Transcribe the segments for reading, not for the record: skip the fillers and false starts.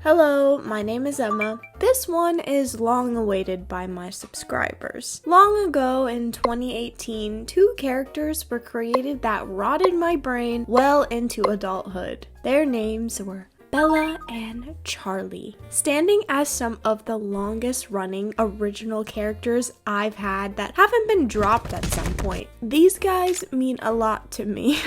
Hello, my name is Emma. This one is long awaited by my subscribers. Long ago in 2018, two characters were created that rotted my brain well into adulthood. Their names were Bella and Charlie, standing as some of the longest running original characters I've had that haven't been dropped at some point. These guys mean a lot to me.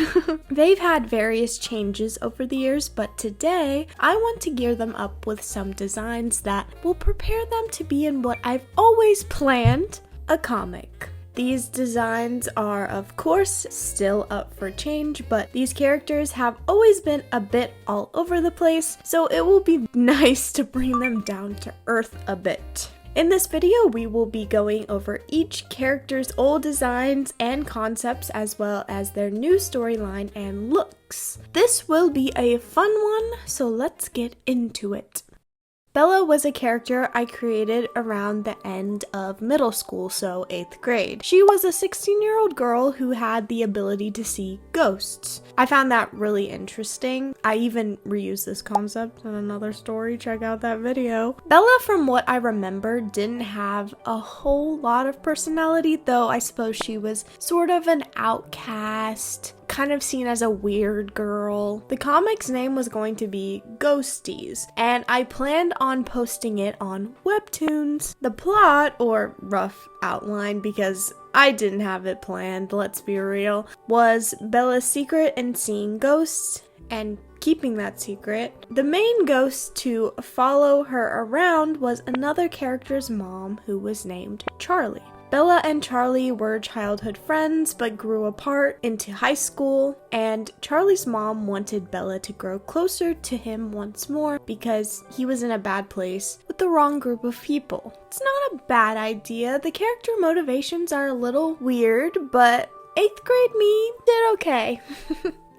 They've had various changes over the years, but today I want to gear them up with some designs that will prepare them to be in what I've always planned, a comic. These designs are, of course, still up for change, but these characters have always been a bit all over the place, so it will be nice to bring them down to earth a bit. In this video, we will be going over each character's old designs and concepts, as well as their new storyline and looks. This will be a fun one, so let's get into it. Bella was a character I created around the end of middle school, so 8th grade. She was a 16-year-old girl who had the ability to see ghosts. I found that really interesting. I even reused this concept in another story, check out that video. Bella, from what I remember, didn't have a whole lot of personality, though I suppose she was sort of an outcast, kind of seen as a weird girl. The comic's name was going to be Ghosties, and I planned on posting it on Webtoons. The plot, or rough outline, because I didn't have it planned, let's be real, was Bella's secret in seeing ghosts and keeping that secret. The main ghost to follow her around was another character's mom, who was named Charlie. Bella and Charlie were childhood friends but grew apart into high school, and Charlie's mom wanted Bella to grow closer to him once more because he was in a bad place with the wrong group of people. It's not a bad idea. The character motivations are a little weird, but 8th grade me did okay.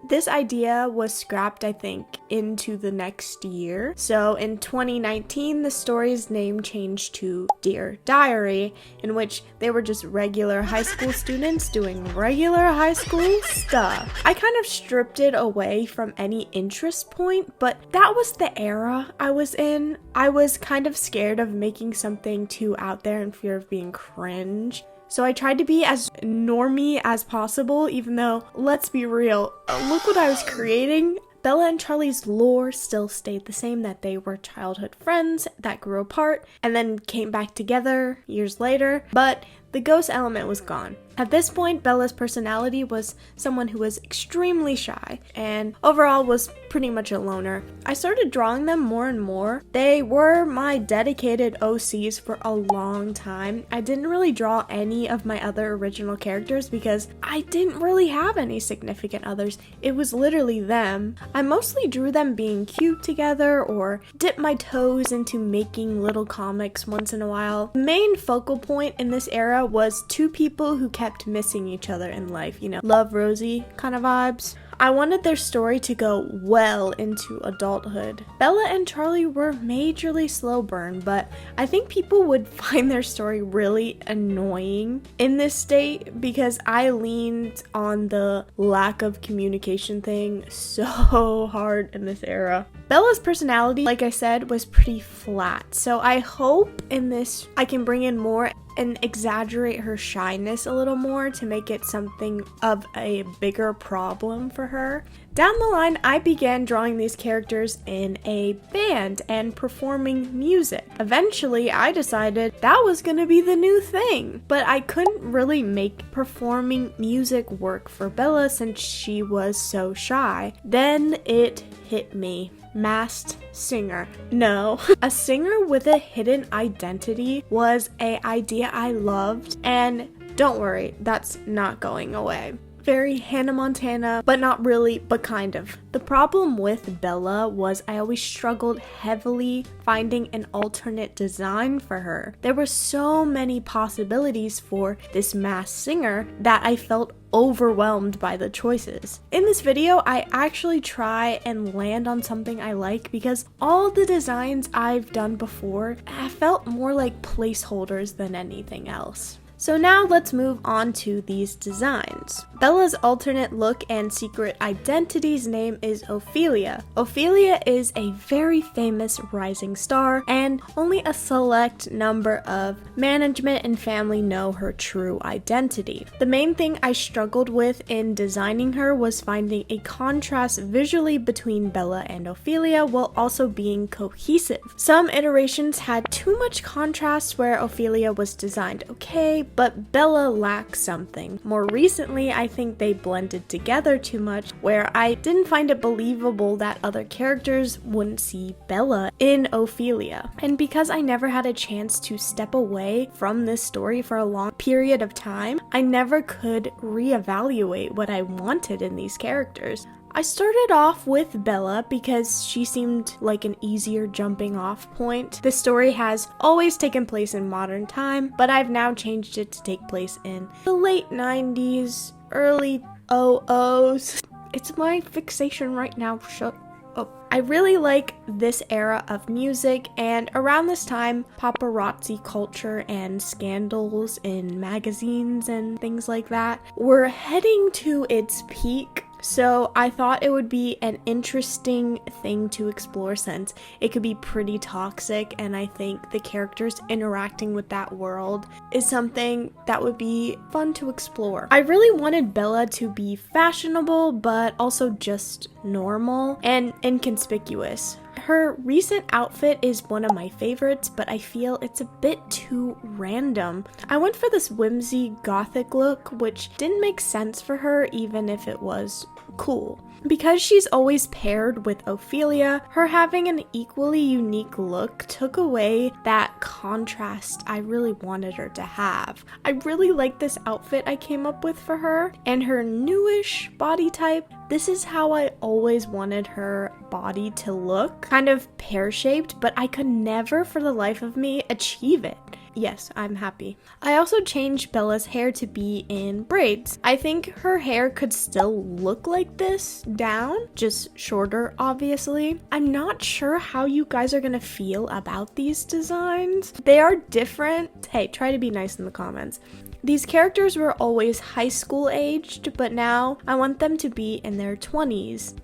This idea was scrapped, I think, into the next year. So in 2019, the story's name changed to Dear Diary, in which they were just regular high school students doing regular high school stuff. I kind of stripped it away from any interest point, but that was the era I was in. I was kind of scared of making something too out there in fear of being cringe. So I tried to be as normie as possible, even though, let's be real, look what I was creating. Bella and Charlie's lore still stayed the same, that they were childhood friends that grew apart and then came back together years later, but the ghost element was gone. At this point, Bella's personality was someone who was extremely shy and overall was pretty much a loner. I started drawing them more and more. They were my dedicated OCs for a long time. I didn't really draw any of my other original characters because I didn't really have any significant others. It was literally them. I mostly drew them being cute together or dipped my toes into making little comics once in a while. The main focal point in this era was two people who kept missing each other in life, you know, Love Rosie kind of vibes. I wanted their story to go well into adulthood. Bella and Charlie were majorly slow burn, but I think people would find their story really annoying in this state because I leaned on the lack of communication thing so hard in this era. Bella's personality, like I said, was pretty flat, so I hope in this I can bring in more and exaggerate her shyness a little more to make it something of a bigger problem for her. Down the line, I began drawing these characters in a band and performing music. Eventually, I decided that was gonna be the new thing, but I couldn't really make performing music work for Bella since she was so shy. Then it hit me. Masked singer. No. A singer with a hidden identity was an idea I loved, and don't worry, that's not going away. Very Hannah Montana, but not really, but kind of. The problem with Bella was I always struggled heavily finding an alternate design for her. There were so many possibilities for this masked singer that I felt overwhelmed by the choices. In this video, I actually try and land on something I like because all the designs I've done before have felt more like placeholders than anything else. So now let's move on to these designs. Bella's alternate look and secret identity's name is Ophelia. Ophelia is a very famous rising star, and only a select number of management and family know her true identity. The main thing I struggled with in designing her was finding a contrast visually between Bella and Ophelia while also being cohesive. Some iterations had too much contrast where Ophelia was designed okay, but Bella lacked something. More recently, I think they blended together too much, where I didn't find it believable that other characters wouldn't see Bella in Ophelia. And because I never had a chance to step away from this story for a long period of time, I never could reevaluate what I wanted in these characters. I started off with Bella because she seemed like an easier jumping off point. The story has always taken place in modern time, but I've now changed it to take place in the late 90s, early 00s. It's my fixation right now, shut up. I really like this era of music, and around this time, paparazzi culture and scandals in magazines and things like that were heading to its peak. So I thought it would be an interesting thing to explore since it could be pretty toxic, and I think the characters interacting with that world is something that would be fun to explore. I really wanted Bella to be fashionable, but also just normal and inconspicuous. Her recent outfit is one of my favorites, but I feel it's a bit too random. I went for this whimsy gothic look, which didn't make sense for her even if it was cool. Because she's always paired with Ophelia, her having an equally unique look took away that contrast I really wanted her to have. I really like this outfit I came up with for her, and her newish body type. This is how I always wanted her body to look, kind of pear-shaped, but I could never for the life of me achieve it. Yes, I'm happy. I also changed Bella's hair to be in braids. I think her hair could still look like this down, just shorter obviously. I'm not sure how you guys are gonna feel about these designs. They are different. Hey, try to be nice in the comments. These characters were always high school aged, but now I want them to be in their 20s.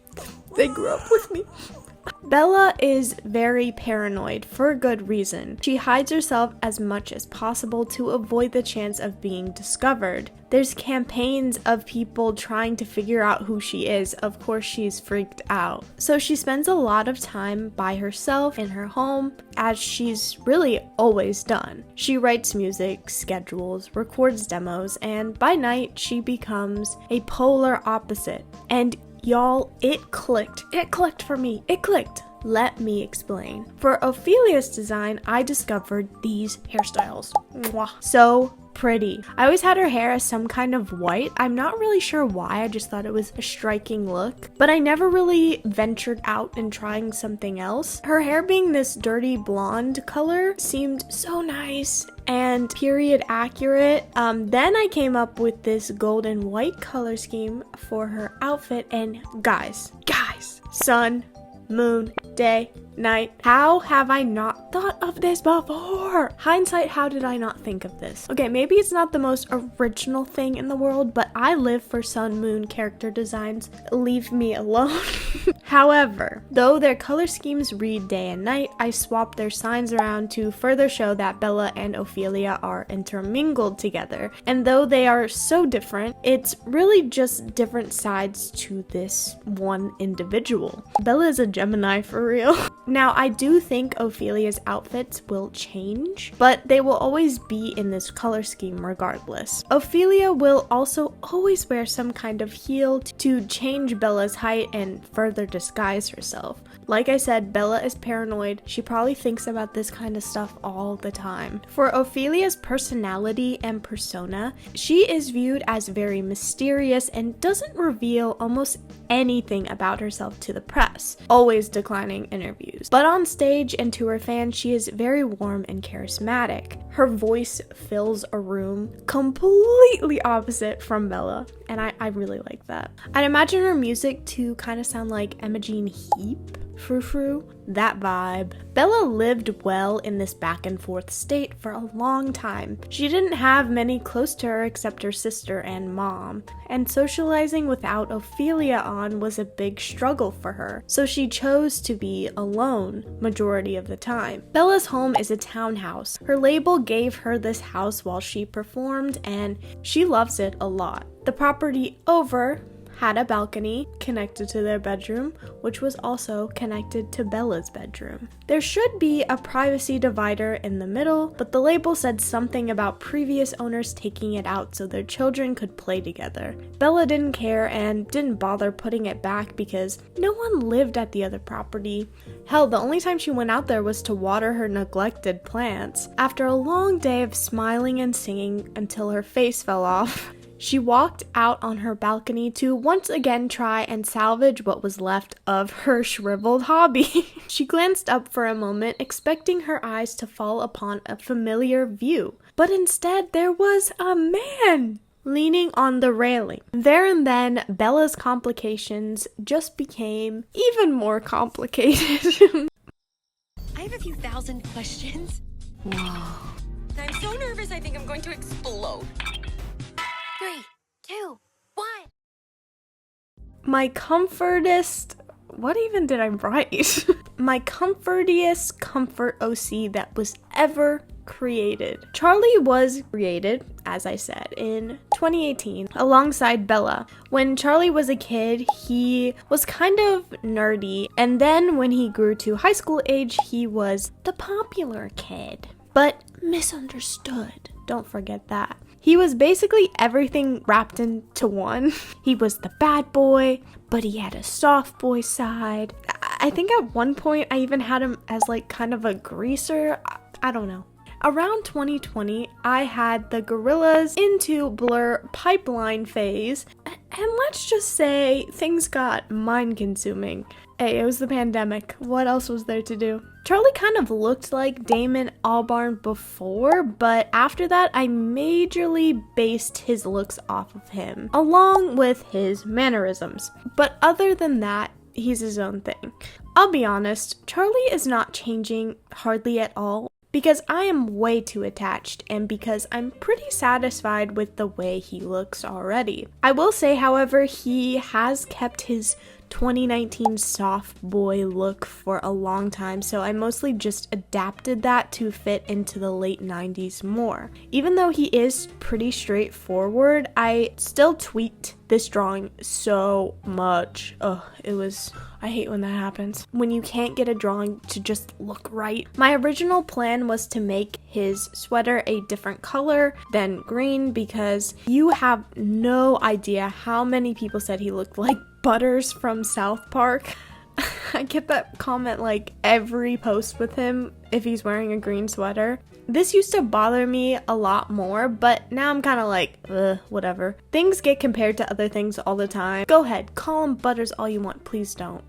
They grew up with me. Bella is very paranoid for good reason. She hides herself as much as possible to avoid the chance of being discovered. There's campaigns of people trying to figure out who she is. Of course, she's freaked out. So she spends a lot of time by herself in her home, as she's really always done. She writes music, schedules, records demos, and by night she becomes a polar opposite. And y'all, it clicked. It clicked for me. It clicked. Let me explain. For Ophelia's design, I discovered these hairstyles. Mwah. So pretty. I always had her hair as some kind of white. I'm not really sure why, I just thought it was a striking look, but I never really ventured out in trying something else. Her hair being this dirty blonde color seemed so nice and period accurate. Then I came up with this gold and white color scheme for her outfit, and guys, sun, moon, day, night. How have I not thought of this before? Hindsight, how did I not think of this? Okay, maybe it's not the most original thing in the world, but I live for sun, moon character designs. Leave me alone. However, though their color schemes read day and night, I swapped their signs around to further show that Bella and Ophelia are intermingled together. And though they are so different, it's really just different sides to this one individual. Bella is a Gemini for real. Now, I do think Ophelia's outfits will change, but they will always be in this color scheme regardless. Ophelia will also always wear some kind of heel to change Bella's height and further disguise herself. Like I said, Bella is paranoid. She probably thinks about this kind of stuff all the time. For Ophelia's personality and persona, she is viewed as very mysterious and doesn't reveal almost anything about herself to the press, always declining interviews. But on stage and to her fans, she is very warm and charismatic. Her voice fills a room, completely opposite from Bella, and I really like that. I'd imagine her music to kind of sound like Imogen Heap. frou-frou, that vibe. Bella lived well in this back and forth state for a long time. She didn't have many close to her except her sister and mom, and socializing without Ophelia on was a big struggle for her, so she chose to be alone majority of the time. Bella's home is a townhouse. Her label gave her this house while she performed, and she loves it a lot. The property over had a balcony connected to their bedroom, which was also connected to Bella's bedroom. There should be a privacy divider in the middle, but the label said something about previous owners taking it out so their children could play together. Bella didn't care and didn't bother putting it back because no one lived at the other property. Hell, the only time she went out there was to water her neglected plants. After a long day of smiling and singing until her face fell off, she walked out on her balcony to once again try and salvage what was left of her shriveled hobby. She glanced up for a moment, expecting her eyes to fall upon a familiar view, but instead there was a man leaning on the railing. There and then, Bella's complications just became even more complicated. I have a few thousand questions. Whoa. I'm so nervous I think I'm going to explode. 3, 2, 1. My comfortest... What even did I write? My comfortiest comfort OC that was ever created. Charlie was created, as I said, in 2018 alongside Bella. When Charlie was a kid, he was kind of nerdy, and then when he grew to high school age, he was the popular kid, but misunderstood. Don't forget that. He was basically everything wrapped into one. He was the bad boy, but he had a soft boy side. I think at one point I even had him as like kind of a greaser. I don't know. Around 2020, I had the Gorillas into Blur pipeline phase, and let's just say things got mind-consuming. Hey, it was the pandemic. What else was there to do? Charlie kind of looked like Damon Albarn before, but after that, I majorly based his looks off of him, along with his mannerisms. But other than that, he's his own thing. I'll be honest, Charlie is not changing hardly at all, because I am way too attached and because I'm pretty satisfied with the way he looks already. I will say, however, he has kept his 2019 soft boy look for a long time, so I mostly just adapted that to fit into the late 90s more. Even though he is pretty straightforward, I still tweaked this drawing so much. I hate when that happens. When you can't get a drawing to just look right. My original plan was to make his sweater a different color than green because you have no idea how many people said he looked like Butters from South Park. I get that comment like every post with him if he's wearing a green sweater. This used to bother me a lot more, but now I'm kind of like, whatever. Things get compared to other things all the time. Go ahead, call him Butters all you want, please don't.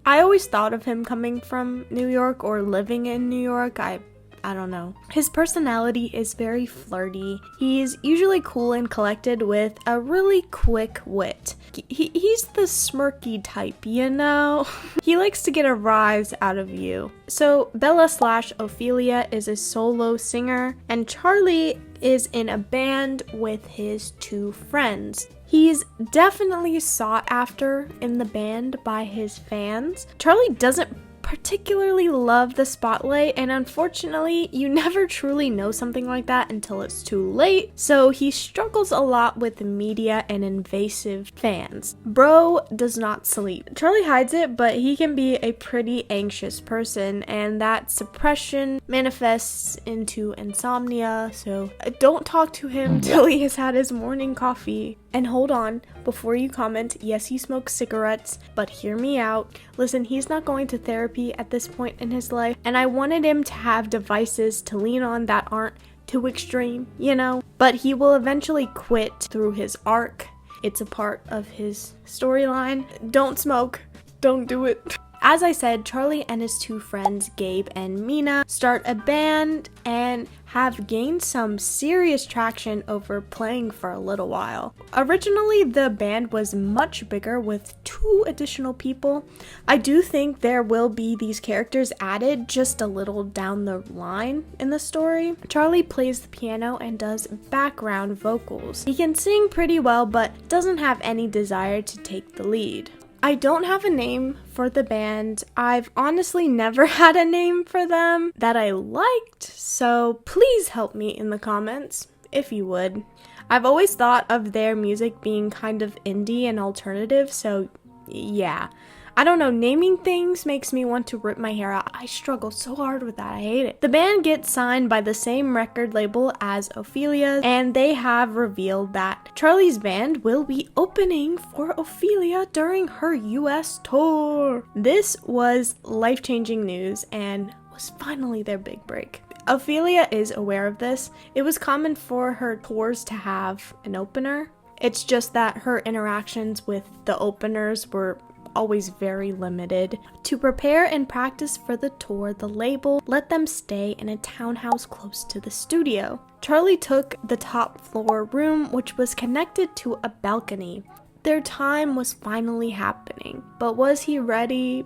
I always thought of him coming from New York or living in New York. I don't know. His personality is very flirty. He's usually cool and collected with a really quick wit. He's the smirky type, you know? He likes to get a rise out of you. So Bella/Ophelia is a solo singer, and Charlie is in a band with his 2 friends. He's definitely sought after in the band by his fans. Charlie doesn't particularly love the spotlight, and unfortunately you never truly know something like that until it's too late, so he struggles a lot with media and invasive fans. Bro does not sleep. Charlie hides it, but he can be a pretty anxious person, and that suppression manifests into insomnia, so don't talk to him till he has had his morning coffee. And hold on, before you comment, yes, he smokes cigarettes, but hear me out. Listen, he's not going to therapy at this point in his life, and I wanted him to have devices to lean on that aren't too extreme, you know? But he will eventually quit through his arc. It's a part of his storyline. Don't smoke. Don't do it. As I said, Charlie and his two friends, Gabe and Mina, start a band and have gained some serious traction over playing for a little while. Originally, the band was much bigger with 2 additional people. I do think there will be these characters added just a little down the line in the story. Charlie plays the piano and does background vocals. He can sing pretty well, but doesn't have any desire to take the lead. I don't have a name for the band. I've honestly never had a name for them that I liked, so please help me in the comments if you would. I've always thought of their music being kind of indie and alternative, so yeah. I don't know, naming things makes me want to rip my hair out. I struggle so hard with that, I hate it. The band gets signed by the same record label as Ophelia, and they have revealed that Charlie's band will be opening for Ophelia during her US tour. This was life-changing news and was finally their big break. Ophelia is aware of this. It was common for her tours to have an opener. It's just that her interactions with the openers were always very limited. To prepare and practice for the tour, the label let them stay in a townhouse close to the studio. Charlie took the top floor room, which was connected to a balcony. Their time was finally happening, but was he ready?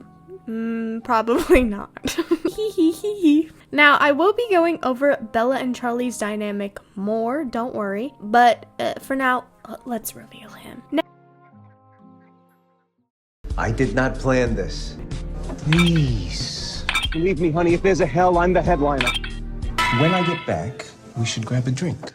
Probably not. Now, I will be going over Bella and Charlie's dynamic more, don't worry, but for now, let's reveal him. I did not plan this. Please. Believe me, honey, if there's a hell, I'm the headliner. When I get back, we should grab a drink.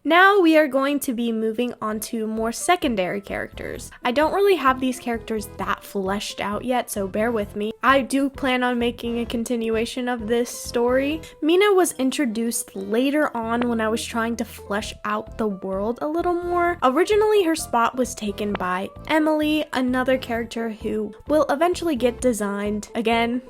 Now we are going to be moving on to more secondary characters. I don't really have these characters that fleshed out yet, so bear with me. I do plan on making a continuation of this story. Mina was introduced later on when I was trying to flesh out the world a little more. Originally, her spot was taken by Emily, another character who will eventually get designed. Again,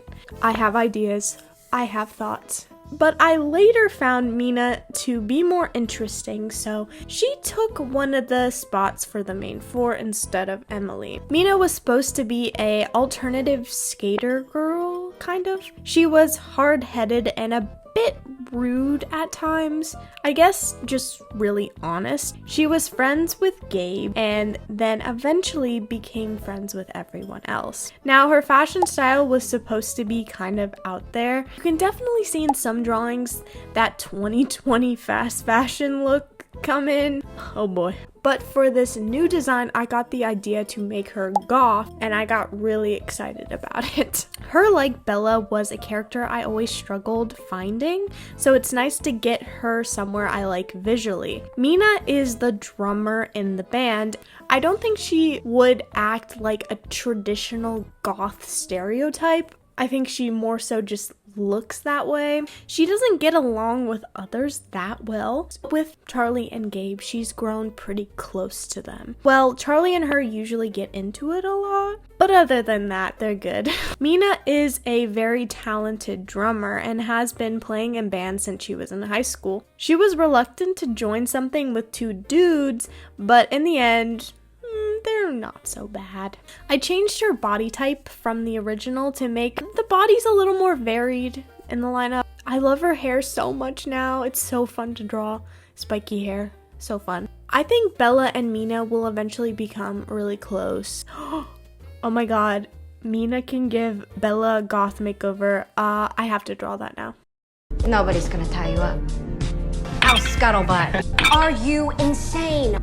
I have ideas, I have thoughts. But I later found Mina to be more interesting, so she took one of the spots for the main 4 instead of Emily. Mina was supposed to be a alternative skater girl, kind of. She was hard-headed and a bit rude at times. I guess just really honest. She was friends with Gabe and then eventually became friends with everyone else. Now, her fashion style was supposed to be kind of out there. You can definitely see in some drawings that 2020 fast fashion look come in. Oh boy. But for this new design, I got the idea to make her goth, and I got really excited about it. Her, like Bella, was a character I always struggled finding, so it's nice to get her somewhere I like visually. Mina is the drummer in the band. I don't think she would act like a traditional goth stereotype. I think she more so just looks that way. She doesn't get along with others that well. With Charlie and Gabe, she's grown pretty close to them. Well, Charlie and her usually get into it a lot, but other than that, they're good. Mina is a very talented drummer and has been playing in bands since she was in high school. She was reluctant to join something with 2 dudes, but in the end, they're not so bad. I changed her body type from the original to make the bodies a little more varied in the lineup. I love her hair so much now. It's so fun to draw. Spiky hair. So fun. I think Bella and Mina will eventually become really close. Oh my god. Mina can give Bella a goth makeover. I have to draw that now. Nobody's gonna tie you up. Ow, scuttlebutt. Are you insane?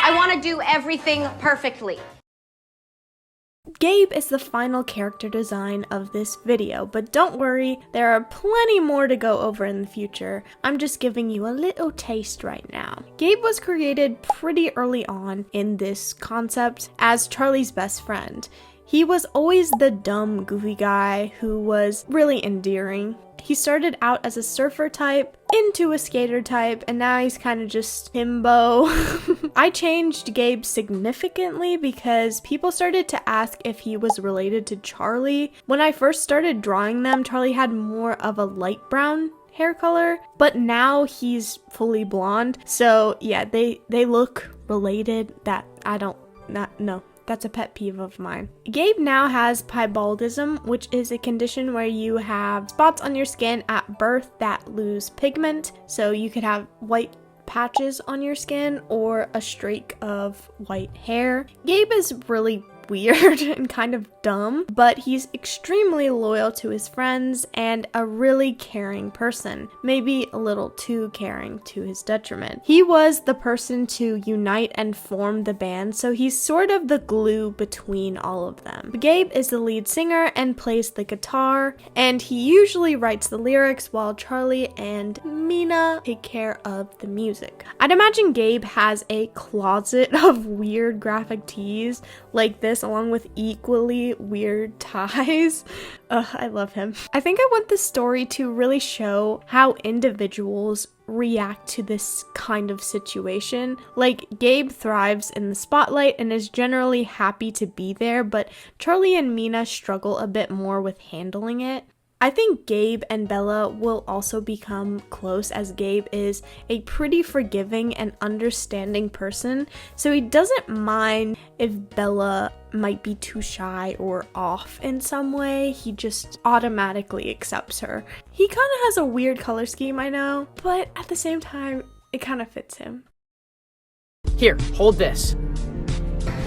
I want to do everything perfectly. Gabe is the final character design of this video, but don't worry, there are plenty more to go over in the future. I'm just giving you a little taste right now. Gabe was created pretty early on in this concept as Charlie's best friend. He was always the dumb, goofy guy who was really endearing. He started out as a surfer type, into a skater type, and now he's kind of just himbo. I changed Gabe significantly because people started to ask if he was related to Charlie. When I first started drawing them, Charlie had more of a light brown hair color, but now he's fully blonde. So yeah, they look related. That I don't, not, no. That's a pet peeve of mine. Gabe now has piebaldism, which is a condition where you have spots on your skin at birth that lose pigment. So you could have white patches on your skin or a streak of white hair. Gabe is really weird and kind of dumb, but he's extremely loyal to his friends and a really caring person, maybe a little too caring to his detriment. He was the person to unite and form the band, so he's sort of the glue between all of them. Gabe is the lead singer and plays the guitar, and he usually writes the lyrics while Charlie and Mina take care of the music. I'd imagine Gabe has a closet of weird graphic tees like this, along with equally weird ties. I love him. I think I want this story to really show how individuals react to this kind of situation. Like, Gabe thrives in the spotlight and is generally happy to be there, but Charlie and Mina struggle a bit more with handling it. I think Gabe and Bella will also become close, as Gabe is a pretty forgiving and understanding person, so he doesn't mind if Bella might be too shy or off in some way. He just automatically accepts her. He kind of has a weird color scheme, I know, but at the same time, it kind of fits him. Here, hold this.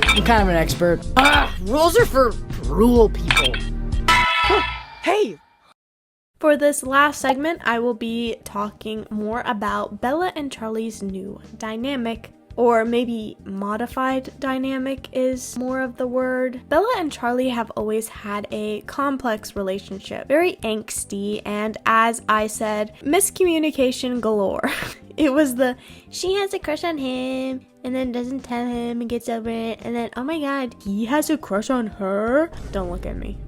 I'm kind of an expert. Rules are for rule people. Hey! For this last segment, I will be talking more about Bella and Charlie's new dynamic, or maybe modified dynamic is more of the word. Bella and Charlie have always had a complex relationship, very angsty, and as I said, miscommunication galore. It was the, she has a crush on him, and then doesn't tell him and gets over it, and then, oh my god, he has a crush on her? Don't look at me.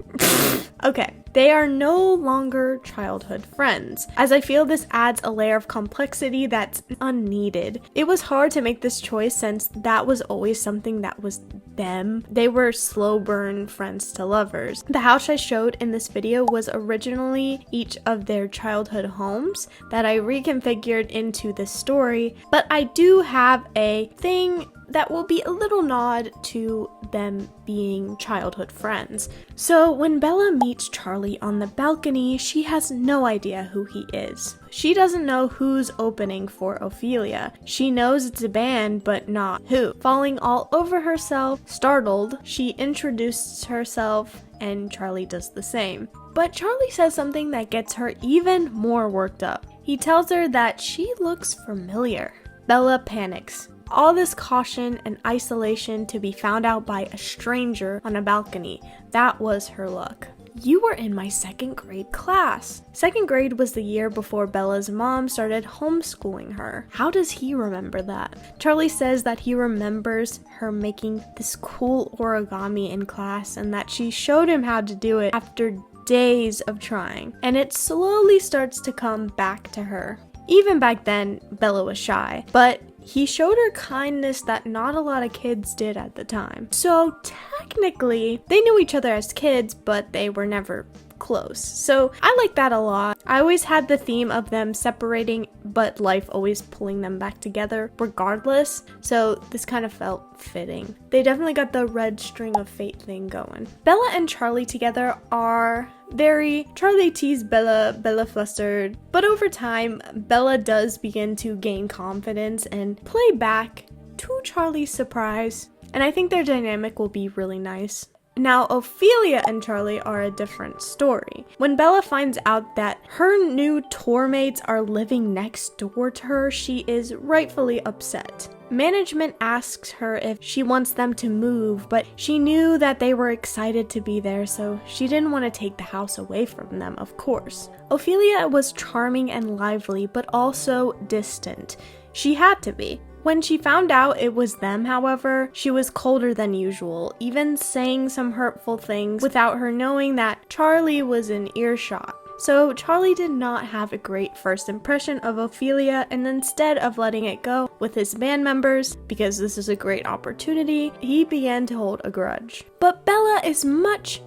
Okay, they are no longer childhood friends, as I feel this adds a layer of complexity that's unneeded. It was hard to make this choice since that was always something that was them. They were slow burn friends to lovers. The house I showed in this video was originally each of their childhood homes that I reconfigured into this story, but I do have a thing that will be a little nod to them being childhood friends. So when Bella meets Charlie on the balcony, she has no idea who he is. She doesn't know who's opening for Ophelia. She knows it's a band, but not who. Falling all over herself, startled, she introduces herself and Charlie does the same. But Charlie says something that gets her even more worked up. He tells her that she looks familiar. Bella panics. All this caution and isolation to be found out by a stranger on a balcony. That was her luck. You were in my second grade class. Second grade was the year before Bella's mom started homeschooling her. How does he remember that? Charlie says that he remembers her making this cool origami in class and that she showed him how to do it after days of trying. And it slowly starts to come back to her. Even back then, Bella was shy, but he showed her kindness that not a lot of kids did at the time. So technically, they knew each other as kids, but they were never close. So I like that a lot. I always had the theme of them separating, but life always pulling them back together regardless. So this kind of felt fitting. They definitely got the red string of fate thing going. Bella and Charlie together are very, Charlie teased Bella, Bella flustered, but over time, Bella does begin to gain confidence and play back to Charlie's surprise. And I think their dynamic will be really nice. Now, Ophelia and Charlie are a different story. When Bella finds out that her new tour mates are living next door to her, she is rightfully upset. Management asks her if she wants them to move, but she knew that they were excited to be there, so she didn't want to take the house away from them, of course. Ophelia was charming and lively, but also distant. She had to be. When she found out it was them, however, she was colder than usual, even saying some hurtful things without her knowing that Charlie was in earshot. So Charlie did not have a great first impression of Ophelia, and instead of letting it go with his band members, because this is a great opportunity, he began to hold a grudge. But Bella is much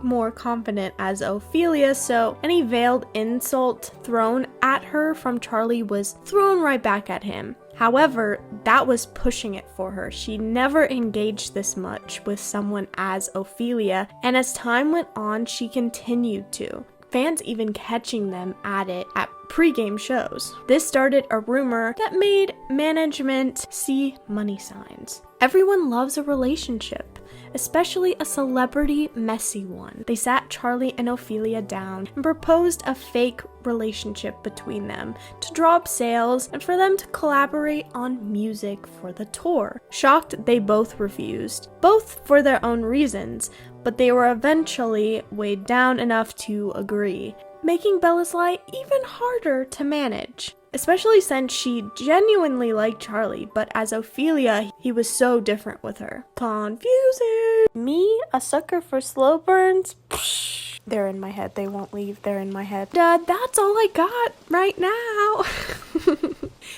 more confident as Ophelia, so any veiled insult thrown at her from Charlie was thrown right back at him. However, that was pushing it for her. She never engaged this much with someone as Ophelia, and as time went on, she continued to. Fans even catching them at it at pre-game shows. This started a rumor that made management see money signs. Everyone loves a relationship, especially a celebrity messy one. They sat Charlie and Ophelia down and proposed a fake relationship between them to draw up sales and for them to collaborate on music for the tour. Shocked, they both refused, both for their own reasons, but they were eventually weighed down enough to agree, making Bella's life even harder to manage. Especially since she genuinely liked Charlie, but as Ophelia, he was so different with her. Confusing! Me, a sucker for slow burns? Psh, they're in my head, they won't leave, they're in my head. That's all I got right now.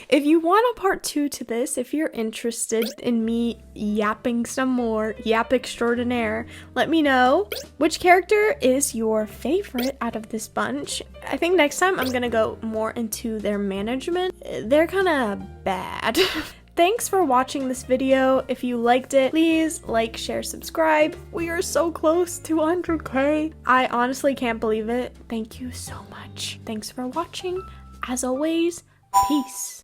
If you want a part 2 to this, if you're interested in me yapping some more, yap extraordinaire, let me know. Which character is your favorite out of this bunch? I think next time I'm gonna go more into their management. They're kinda bad. Thanks for watching this video. If you liked it, please like, share, subscribe. We are so close to 100K. I honestly can't believe it. Thank you so much. Thanks for watching. As always, peace.